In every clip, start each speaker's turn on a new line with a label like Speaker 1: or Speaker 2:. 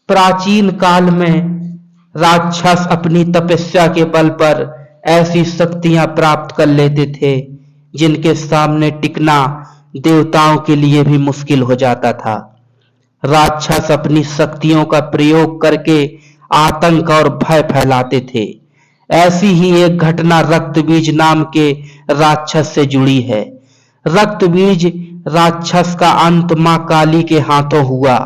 Speaker 1: प्राचीन काल में राक्षस अपनी तपस्या के बल पर ऐसी शक्तियां प्राप्त कर लेते थे जिनके सामने टिकना देवताओं के लिए भी मुश्किल हो जाता था। राक्षस अपनी शक्तियों का प्रयोग करके आतंक और भय फैलाते थे। ऐसी ही एक घटना रक्तबीज नाम के राक्षस से जुड़ी है। रक्तबीज राक्षस का अंत मां काली के हाथों हुआ,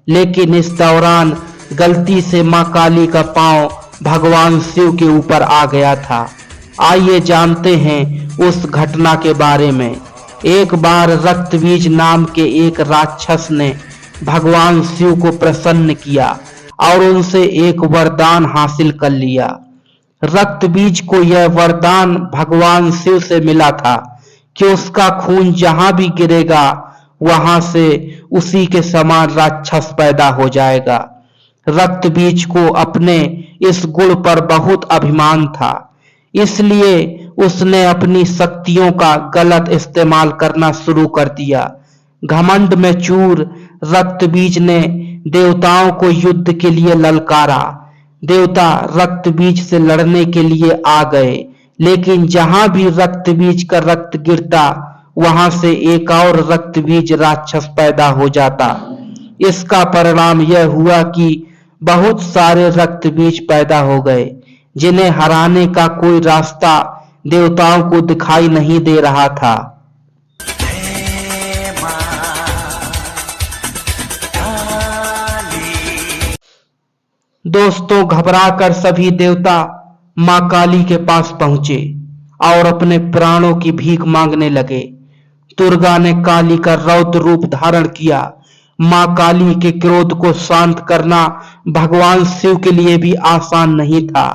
Speaker 1: लेकिन इस दौरान गलती से मां काली का पांव भगवान शिव के ऊपर आ गया था। आइए जानते हैं उस घटना के बारे में। एक बार रक्तबीज नाम के एक राक्षस ने भगवान शिव को प्रसन्न किया और उनसे एक वरदान हासिल कर लिया। रक्तबीज को यह वरदान भगवान शिव से मिला था कि उसका खून जहां भी गिरेगा वहां से उसी के समान राक्षस पैदा हो जाएगा। रक्तबीज को अपने इस गुण पर बहुत अभिमान था, इसलिए उसने अपनी शक्तियों का गलत इस्तेमाल करना शुरू कर दिया। घमंड में चूर रक्तबीज ने देवताओं को युद्ध के लिए ललकारा। देवता रक्तबीज से लड़ने के लिए आ गए, लेकिन जहां भी रक्तबीज का रक्त गिरता वहां से एक और रक्तबीज राक्षस पैदा हो जाता। इसका परिणाम यह हुआ कि बहुत सारे रक्तबीज पैदा हो गए, जिन्हें हराने का कोई रास्ता देवताओं को दिखाई नहीं दे रहा था। दोस्तों, घबराकर सभी देवता मां काली के पास पहुंचे और अपने प्राणों की भीख मांगने लगे। दुर्गा ने काली का रौद्र रूप धारण किया। मां काली के क्रोध को शांत करना भगवान शिव के लिए भी आसान नहीं था,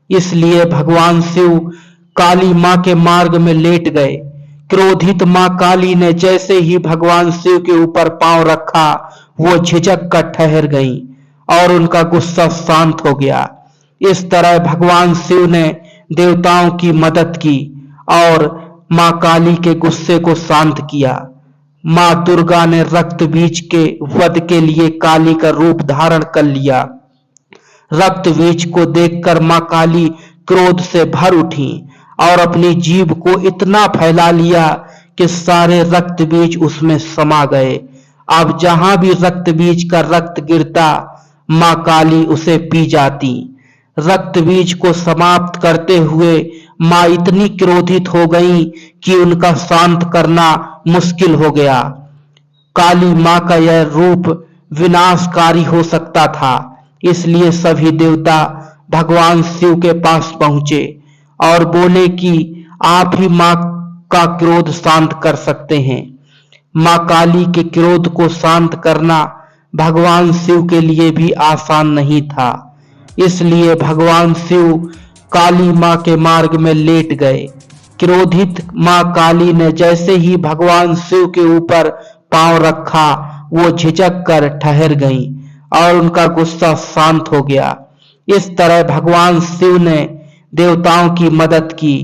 Speaker 1: इसलिए भगवान शिव काली मां के मार्ग में लेट गए। क्रोधित मां काली ने जैसे ही भगवान शिव के ऊपर पांव रखा, वो झिझक कर ठहर गईं और उनका गुस्सा शांत हो गया। इस तरह भगवान शिव ने देवताओं की मदद की और मां काली के गुस्से को शांत किया। मां दुर्गा ने रक्तबीज के वध के लिए काली का रूप धारण कर लिया। रक्तबीज को देखकर मां काली क्रोध से भर उठी और अपनी जीभ को इतना फैला लिया कि सारे रक्तबीज उसमें समा गए। अब जहां भी रक्तबीज का रक्त गिरता मां काली उसे पी जाती। रक्तबीज को समाप्त करते हुए मां इतनी क्रोधित हो गई कि उनका शांत करना मुश्किल हो गया। काली मां का यह रूप विनाशकारी हो सकता था, इसलिए सभी देवता भगवान शिव के पास पहुंचे और बोले कि आप ही मां का क्रोध शांत कर सकते हैं। मां काली के क्रोध को शांत करना भगवान शिव के लिए भी आसान नहीं था, इसलिए भगवान शिव काली मां के मार्ग में लेट गए। क्रोधित मां काली ने जैसे ही भगवान शिव के ऊपर पांव रखा, वो झिझक कर ठहर गईं और उनका गुस्सा शांत हो गया। इस तरह भगवान शिव ने देवताओं की मदद की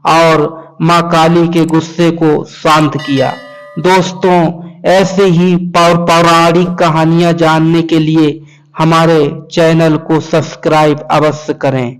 Speaker 1: और मां काली के गुस्से को शांत किया। दोस्तों, ऐसे ही पौराणिक कहानियां जानने के लिए हमारे चैनल को सब्सक्राइब अवश्य करें।